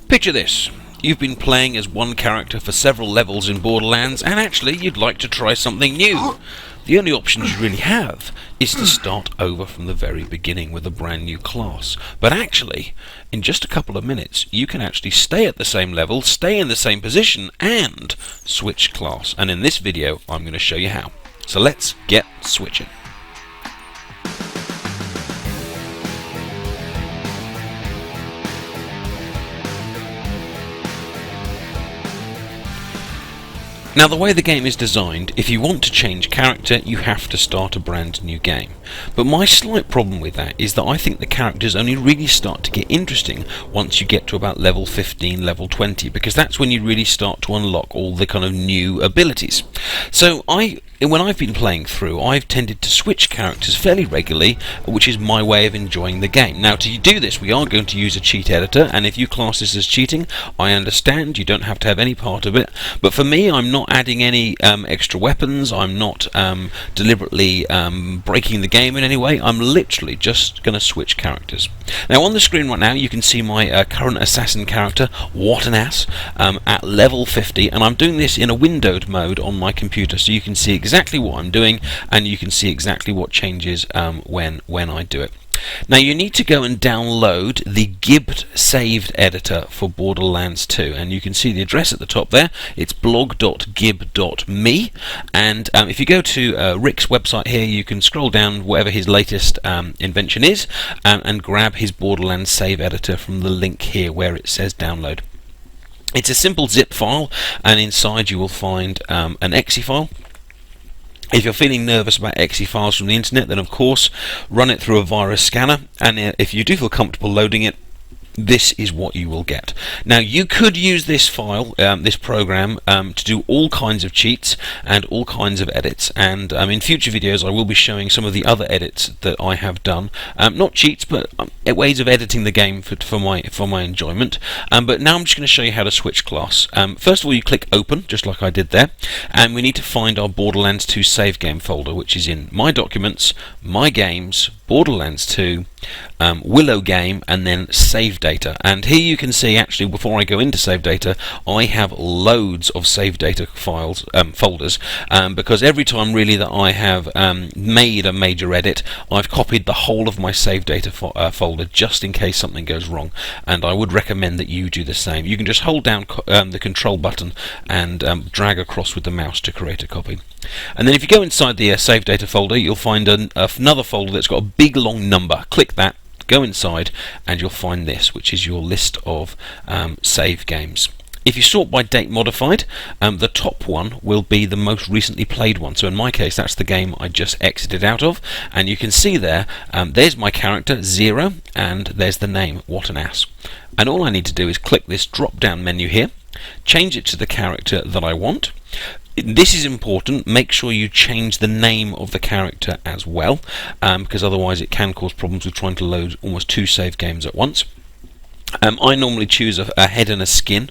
Picture this. You've been playing as one character for several levels in Borderlands, and actually you'd like to try something new. The only option you really have is to start over from the very beginning with a brand new class. But actually, in just a couple of minutes, you can actually stay at the same level, stay in the same position, and switch class. And in this video, I'm going to show you how. So let's get switching. Now, the way the game is designed, if you want to change character, you have to start a brand new game. But my slight problem with that is that I think the characters only really start to get interesting once you get to about level 15, level 20, because that's when you really start to unlock all the kind of new abilities. So when I've been playing through, I've tended to switch characters fairly regularly, which is my way of enjoying the game. Now, to do this, we are going to use a cheat editor, and if you class this as cheating, I understand, you don't have to have any part of it. But for me, I'm not adding any extra weapons, I'm not deliberately breaking the game in any way, I'm literally just going to switch characters. Now, on the screen right now, you can see my current assassin character, What an Ass, at level 50, and I'm doing this in a windowed mode on my computer, so you can see exactly what I'm doing, and you can see exactly what changes when I do it. Now, you need to go and download the Gibbed saved editor for Borderlands 2, and you can see the address at the top there. It's blog.gib.me, and if you go to Rick's website here, you can scroll down whatever his latest invention is, and grab his Borderlands save editor from the link here where it says download. It's a simple zip file, and inside you will find an exe file. If you're feeling nervous about exe files from the internet, then of course run it through a virus scanner, and if you do feel comfortable loading it, this is what you will get. Now, you could use this file, this program, to do all kinds of cheats and all kinds of edits, and in future videos I will be showing some of the other edits that I have done. Not cheats, but ways of editing the game for my enjoyment. But now I'm just going to show you how to switch class. First of all, you click open, just like I did there, and we need to find our Borderlands 2 save game folder, which is in My Documents, My Games, Borderlands 2, Willow Game, and then Save Data. And here you can see, actually, before I go into Save Data, I have loads of Save Data files, folders, because every time really that I have made a major edit, I've copied the whole of my Save Data folder just in case something goes wrong, and I would recommend that you do the same. You can just hold down the control button and drag across with the mouse to create a copy. And then if you go inside the Save Data folder, you'll find another folder that's got a big long number. Click that, go inside, and you'll find this, which is your list of save games. If you sort by date modified, the top one will be the most recently played one. So in my case, that's the game I just exited out of, and you can see there, there's my character, 0, and there's the name, What an Ass. And all I need to do is click this drop-down menu here, change it to the character that I want. This is important. Make sure you change the name of the character as well, because otherwise it can cause problems with trying to load almost 2 save games at once. I normally choose a head and a skin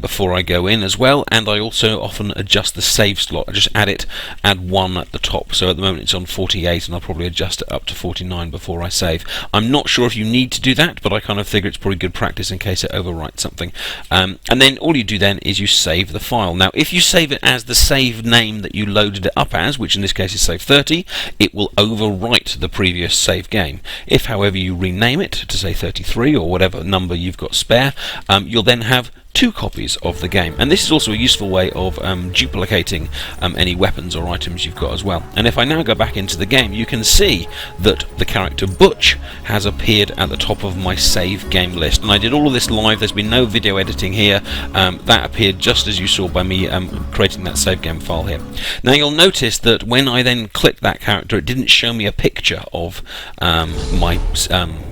before I go in as well, and I also often adjust the save slot. I just add 1 at the top. So at the moment it's on 48, and I'll probably adjust it up to 49 before I save. I'm not sure if you need to do that, but I kind of figure it's probably good practice in case it overwrites something. And then all you do then is you save the file. Now, if you save it as the save name that you loaded it up as, which in this case is save 30, it will overwrite the previous save game. If, however, you rename it to say 33 or whatever number you've got spare, you'll then have 2 copies of the game, and this is also a useful way of duplicating any weapons or items you've got as well. And if I now go back into the game, you can see that the character Butch has appeared at the top of my save game list, and I did all of this live. There's been no video editing here. That appeared just as you saw by me creating that save game file here. Now, you'll notice that when I then clicked that character, it didn't show me a picture of my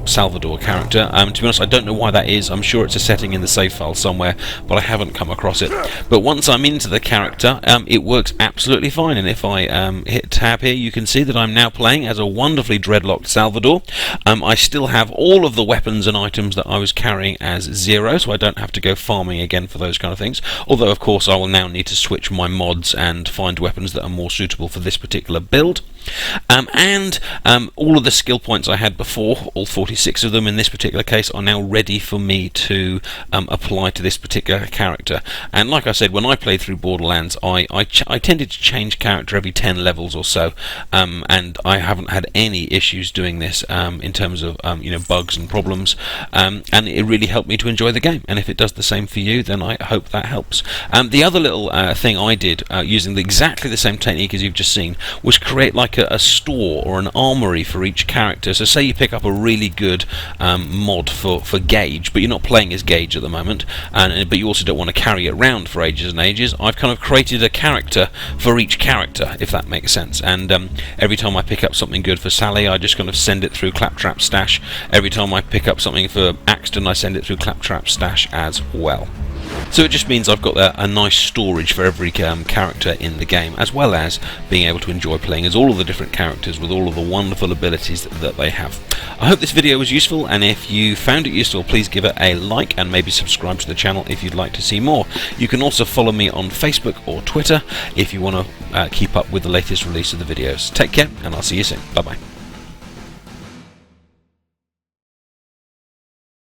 Salvador character. To be honest, I don't know why that is. I'm sure it's a setting in the save file somewhere, but I haven't come across it. But once I'm into the character, it works absolutely fine, and if I hit tab here, you can see that I'm now playing as a wonderfully dreadlocked Salvador. I still have all of the weapons and items that I was carrying as 0, so I don't have to go farming again for those kind of things, although of course I will now need to switch my mods and find weapons that are more suitable for this particular build. And all of the skill points I had before, all 46 of them in this particular case, are now ready for me to apply to this particular character. And like I said, when I played through Borderlands, I tended to change character every 10 levels or so, and I haven't had any issues doing this in terms of bugs and problems, and it really helped me to enjoy the game. And if it does the same for you, then I hope that helps. The other little thing I did using exactly the same technique as you've just seen was create like a store or an armory for each character. So say you pick up a really good mod for Gage, but you're not playing as Gage at the moment, but you also don't want to carry it around for ages and ages. I've kind of created a character for each character, if that makes sense. And every time I pick up something good for Sally, I just kind of send it through Claptrap Stash. Every time I pick up something for Axton, I send it through Claptrap Stash as well. So it just means I've got a nice storage for every character in the game, as well as being able to enjoy playing as all of the different characters with all of the wonderful abilities that they have. I hope this video was useful, and if you found it useful, please give it a like and maybe subscribe to the channel if you'd like to see more. You can also follow me on Facebook or Twitter if you want to keep up with the latest release of the videos. Take care, and I'll see you soon. Bye bye.